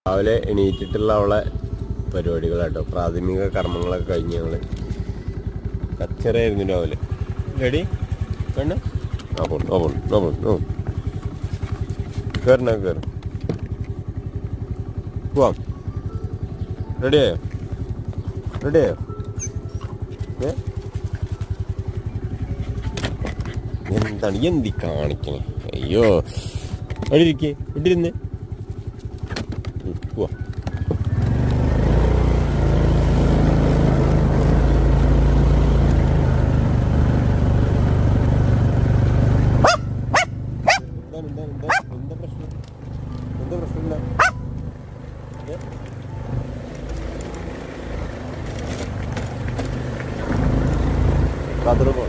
രാവിലെ എണീറ്റിട്ടുള്ള അവളെ പരിപാടികളാട്ടോ. പ്രാഥമിക കർമ്മങ്ങളൊക്കെ കഴിഞ്ഞ് ഞങ്ങൾ കച്ചറയായിരുന്നു രാവിലെ. റെഡി വേണ്ട കയറണം പോവാം. റെഡിയായോ? എന്താണ് എന്തി കാണിക്കണേ? അയ്യോ അവിടെ ഇരിക്കേ, ഇട്ടിരുന്ന് പോവാ. എന്താ പ്രശ്നമില്ല. കതറ് പോ